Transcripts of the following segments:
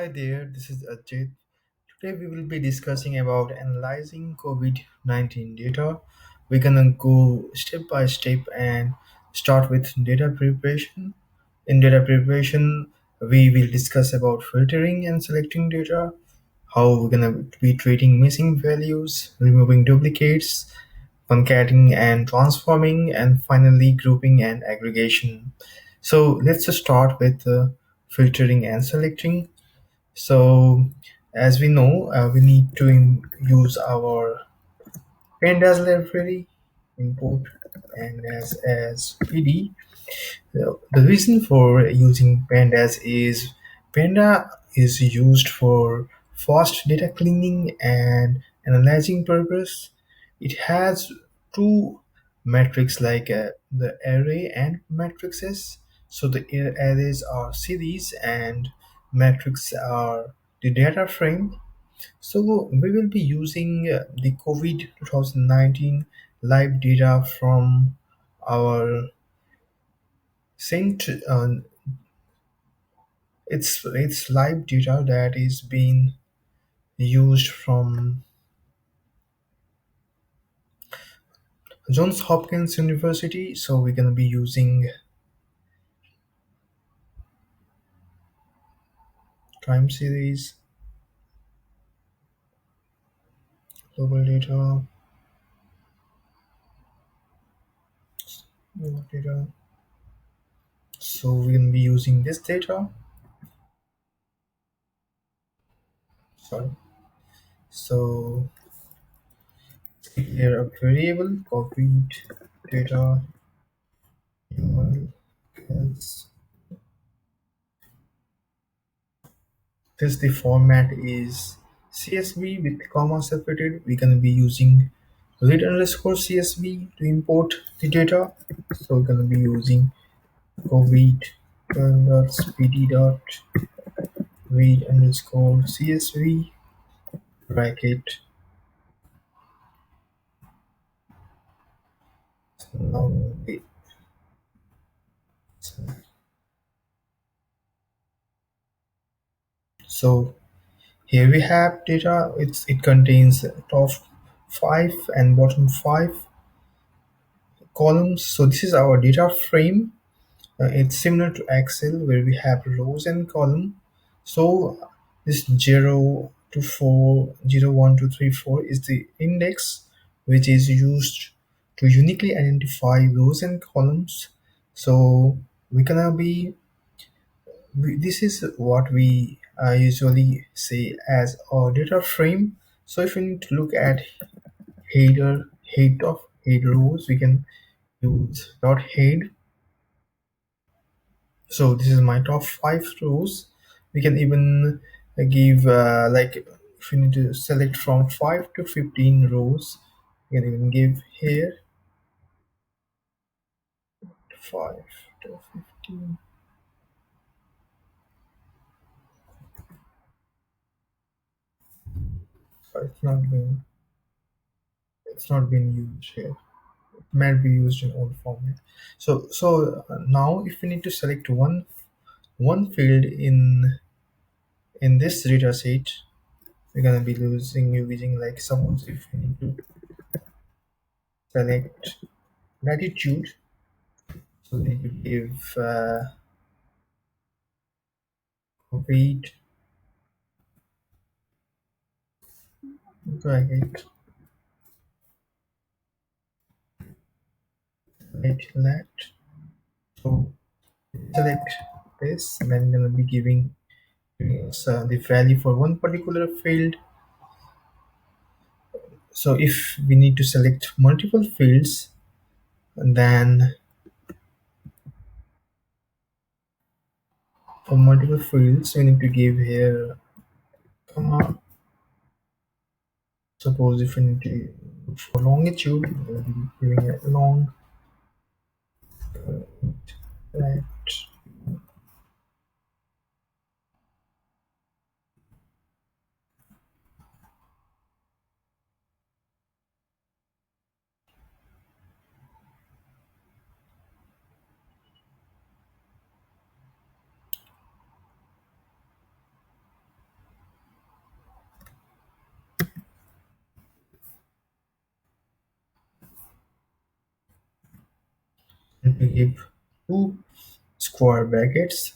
Hi there, this is Ajit. Today we will be discussing about analyzing COVID-19 data. We're gonna go step by step and start with data preparation. In data preparation, we will discuss about filtering and selecting data, how we're gonna be treating missing values, removing duplicates, concatenating and transforming, and finally grouping and aggregation. So let's just start with filtering and selecting. So, as we know, we need to use our pandas library, import pandas as PD. The reason for using pandas is panda is used for fast data cleaning and analyzing purpose. It has two metrics like the array and matrices. So the arrays are series and metrics are the data frame. So we will be using the COVID 2019 live data from our Saint. It's live data that is being used from Johns Hopkins University. So we're gonna be using time series, global data, global data. So we're gonna be using this data. Sorry. So here a variable COVID data else. This the format is CSV with comma separated. We're gonna be using read underscore CSV to import the data. So we're gonna be using COVID dot pd dot read underscore CSV bracket. Now, so here we have data. It contains top five and bottom five columns. So this is our data frame. It's similar to Excel where we have rows and column. So this 0 to 4, 0, 1, 2, 3, 4 is the index which is used to uniquely identify rows and columns. So we gonna be this is what we usually say as our data frame. So if we need to look at head of head rows, we can use dot head. So this is my top five rows. We can even give like if we need to select from 5 to 15 rows, we can even give here 5 to 15. So it's not being used here. It might be used in old format. So now if we need to select one field in this data set, we're gonna be using like suppose if we need to select latitude. So we need to give weight bracket lat. So select this, and then gonna be giving the value for one particular field. So if we need to select multiple fields, then for multiple fields we need to give here comma. Suppose if we need to for longitude, we'll be giving it long lat. to give two square brackets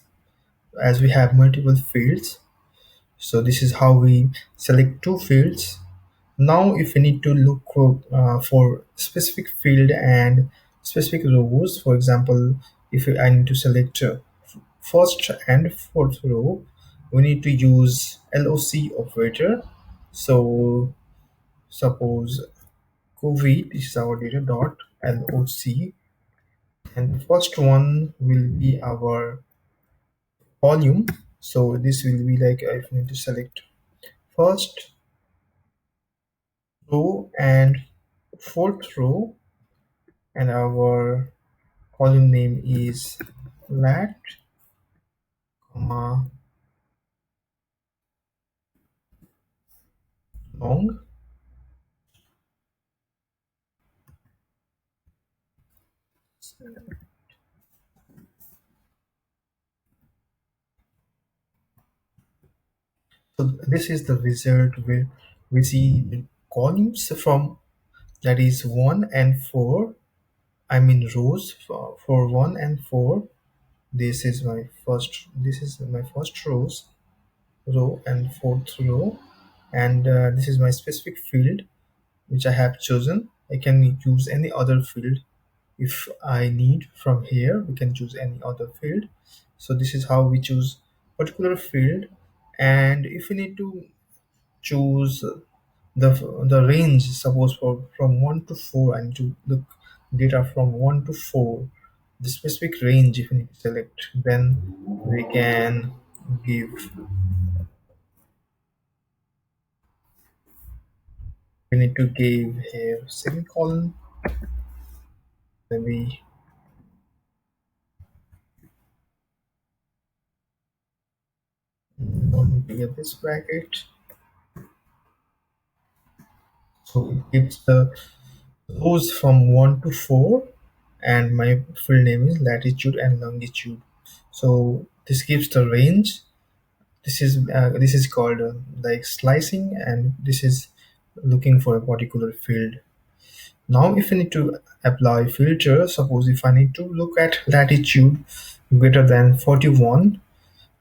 as we have multiple fields. So this is how we select two fields. Now if we need to look for specific field and specific rows, for example, if I need to select first and fourth row, we need to use LOC operator. So suppose COVID, this is our data dot LOC, and the first one will be our volume. So this will be like if we need to select first row and fourth row, and our column name is lat, comma, long. So this is the result where we see the columns from, that is 1 and 4. I mean rows for 1 and 4. This is my first row and fourth row, and this is my specific field which I have chosen. I can use any other field if I need. From here we can choose any other field. So this is how we choose particular field. And if we need to choose the range, suppose from 1 to 4, and to look data from 1 to 4, the specific range if we need to select, then we can give, we need to give here semicolon, then we want to get this bracket. So it gives the rows from 1 to 4, and my field name is latitude and longitude. So this gives the range. This is called like slicing, and this is looking for a particular field. Now if I need to apply filter, suppose if I need to look at latitude greater than 41,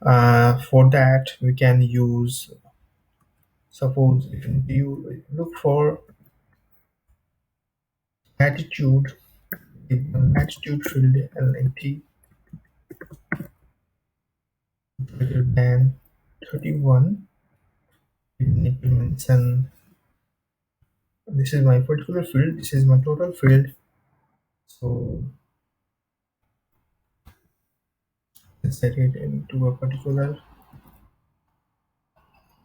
for that we can use, suppose if you look for latitude, if the latitude field LNT greater than 31, you need to mention, this is my particular field, this is my total field. So let's set it into a particular,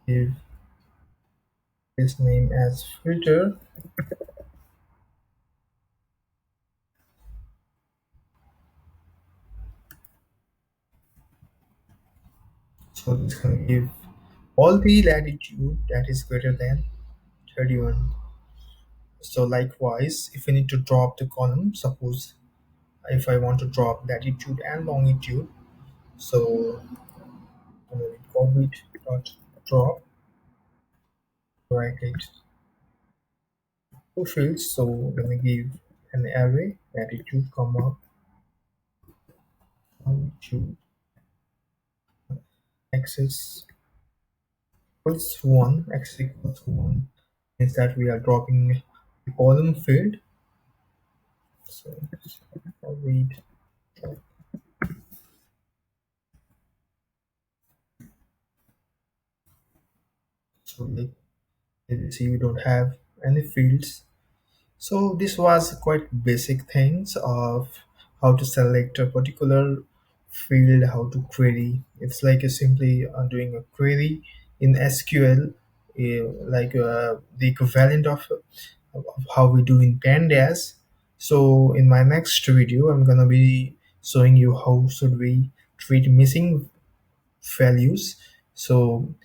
give this name as filter. So it's going to give all the latitude that is greater than 31. So likewise, if we need to drop the column, suppose if I want to drop latitude and longitude, so I'm going to COVID dot drop, write it two fields. So let me give an array latitude comma longitude axis equals 1, axis equals 1, means that we are dropping the column field. So I'll read drop. So like you see we don't have any fields. So this was quite basic things of how to select a particular field, how to query. It's like a simply doing a query in SQL, like the equivalent of how we do in pandas. So in my next video, I'm gonna be showing you how should we treat missing values. So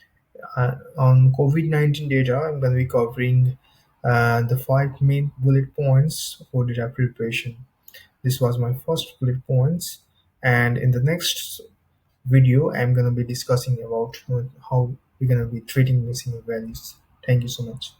on COVID-19 data, I'm going to be covering the five main bullet points for data preparation. This was my first bullet points, and in the next video, I'm going to be discussing about how we're going to be treating missing values. Thank you so much.